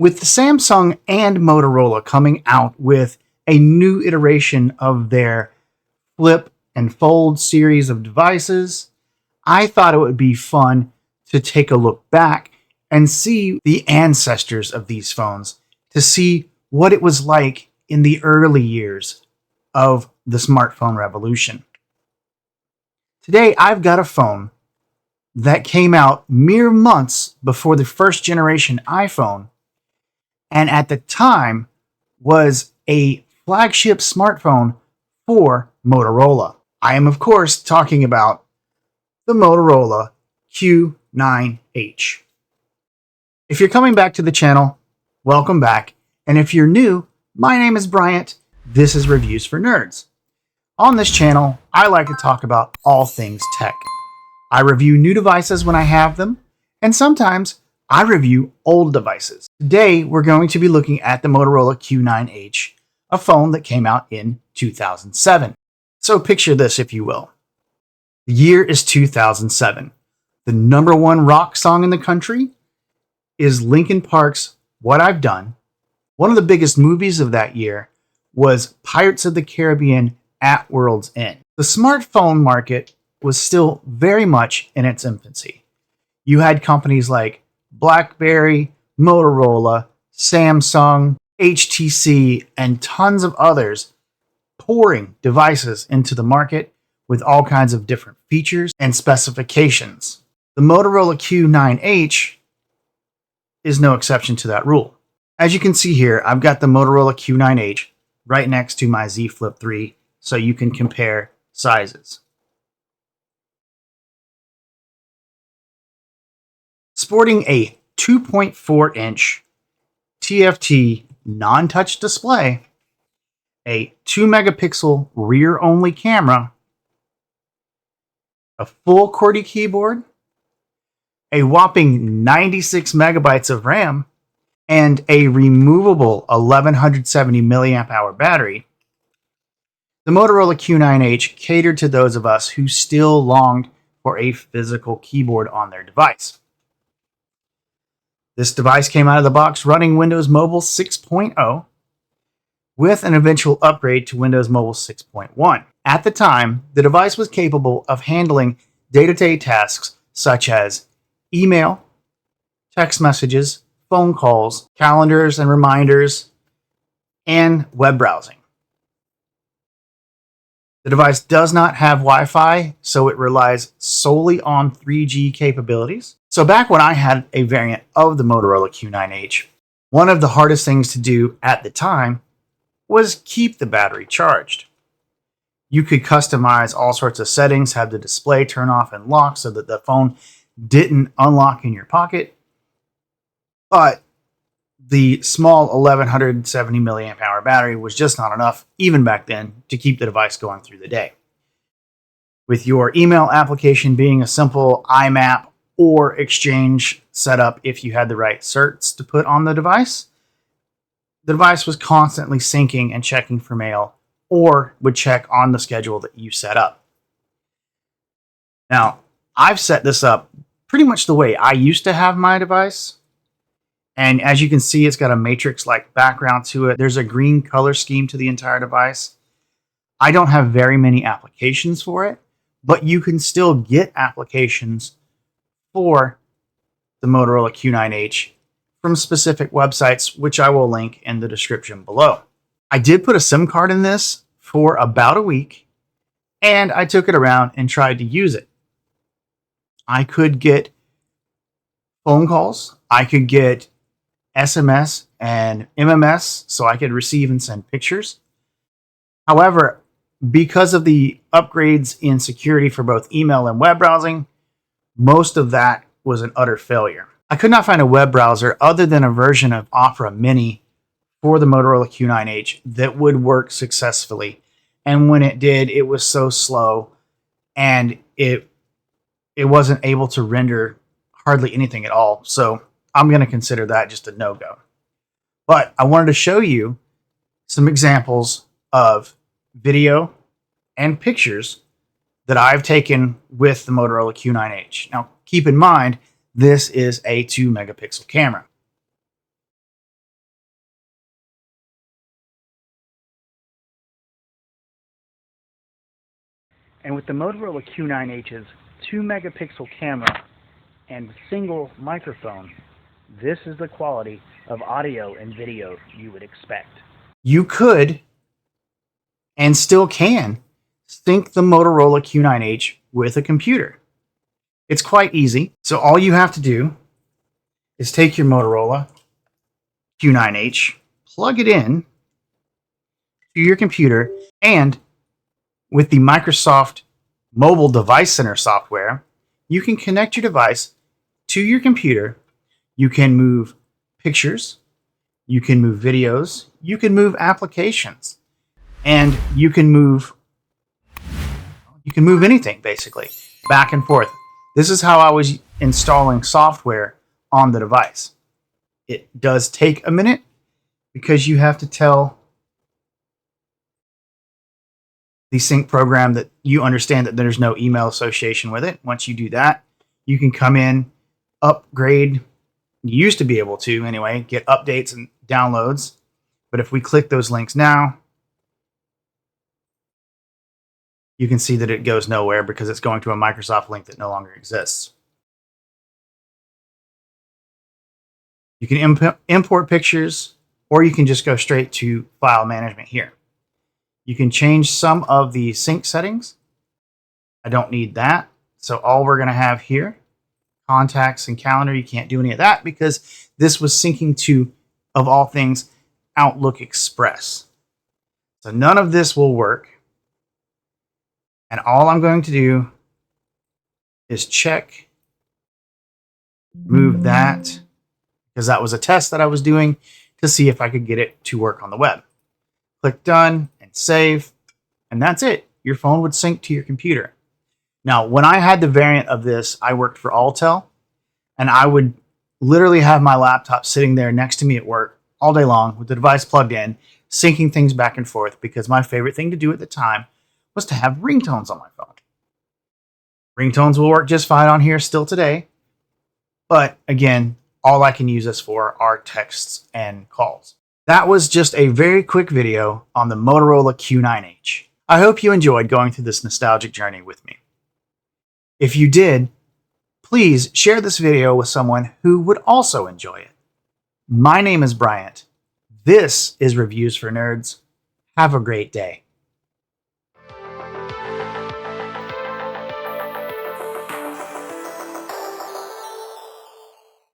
With the Samsung and Motorola coming out with a new iteration of their flip and fold series of devices, I thought it would be fun to take a look back and see the ancestors of these phones, to see what it was like in the early years of the smartphone revolution. Today, I've got a phone that came out mere months before the first generation iPhone, and at the time was a flagship smartphone for Motorola. I am, of course, talking about the Motorola Q9H. If you're coming back to the channel, welcome back. And if you're new, my name is Bryant. This is Reviews for Nerds. On this channel, I like to talk about all things tech. I review new devices when I have them, and sometimes I review old devices. Today, we're going to be looking at the Motorola Q9H, a phone that came out in 2007. So picture this, if you will. The year is 2007. The #1 rock song in the country is Linkin Park's What I've Done. One of the biggest movies of that year was Pirates of the Caribbean at World's End. The smartphone market was still very much in its infancy. You had companies like BlackBerry, Motorola, Samsung, HTC, and tons of others pouring devices into the market with all kinds of different features and specifications. The Motorola Q9H is no exception to that rule. As you can see here, I've got the Motorola Q9H right next to my Z Flip 3, so you can compare sizes. Sporting a 2.4-inch TFT non-touch display, a 2-megapixel rear-only camera, a full QWERTY keyboard, a whopping 96 megabytes of RAM, and a removable 1170 milliamp hour battery, the Motorola Q9H catered to those of us who still longed for a physical keyboard on their device. This device came out of the box running Windows Mobile 6.0 with an eventual upgrade to Windows Mobile 6.1. At the time, the device was capable of handling day-to-day tasks such as email, text messages, phone calls, calendars and reminders, and web browsing. The device does not have Wi-Fi, so it relies solely on 3G capabilities. So back when I had a variant of the Motorola Q9H, one of the hardest things to do at the time was keep the battery charged. You could customize all sorts of settings, have the display turn off and lock so that the phone didn't unlock in your pocket. But the small 1170 milliamp hour battery was just not enough, even back then, to keep the device going through the day. With your email application being a simple IMAP or Exchange setup, if you had the right certs to put on the device was constantly syncing and checking for mail, or would check on the schedule that you set up. Now, I've set this up pretty much the way I used to have my device. And as you can see, it's got a matrix-like background to it. There's a green color scheme to the entire device. I don't have very many applications for it, but you can still get applications for the Motorola Q9H from specific websites, which I will link in the description below. I did put a SIM card in this for about a week, and I took it around and tried to use it. I could get phone calls. I could get SMS and MMS, so I could receive and send pictures. However, because of the upgrades in security for both email and web browsing, most of that was an utter failure. I could not find a web browser other than a version of Opera Mini for the Motorola Q9H that would work successfully. And when it did, it was so slow and it wasn't able to render hardly anything at all. So I'm going to consider that just a no-go. But I wanted to show you some examples of video and pictures that I've taken with the Motorola Q9H. Now, keep in mind, this is a 2-megapixel camera. And with the Motorola Q9H's 2-megapixel camera and single microphone, this is the quality of audio and video you would expect. You could, and still can, sync the Motorola Q9H with a computer. It's quite easy. So all you have to do is take your Motorola Q9H, plug it in to your computer, and with the Microsoft Mobile Device Center software, you can connect your device to your computer. You can move pictures, you can move videos, you can move applications, and you can move anything basically back and forth. This is how I was installing software on the device. It does take a minute because you have to tell the sync program that you understand that there's no email association with it. Once you do that, you can come in, upgrade. You used to be able to anyway, get updates and downloads. But if we click those links now, you can see that it goes nowhere because it's going to a Microsoft link that no longer exists. You can import pictures, or you can just go straight to file management here. You can change some of the sync settings. I don't need that. So all we're going to have here, contacts and calendar, you can't do any of that because this was syncing to, of all things, Outlook Express. So none of this will work. And all I'm going to do is check, move that, because that was a test that I was doing to see if I could get it to work on the web. Click done and save, and that's it. Your phone would sync to your computer. Now, when I had the variant of this, I worked for Alltel, and I would literally have my laptop sitting there next to me at work all day long with the device plugged in, syncing things back and forth because my favorite thing to do at the time was to have ringtones on my phone. Ringtones will work just fine on here still today, but again, all I can use this for are texts and calls. That was just a very quick video on the Motorola Q9H. I hope you enjoyed going through this nostalgic journey with me. If you did, please share this video with someone who would also enjoy it. My name is Bryant. This is Reviews for Nerds. Have a great day.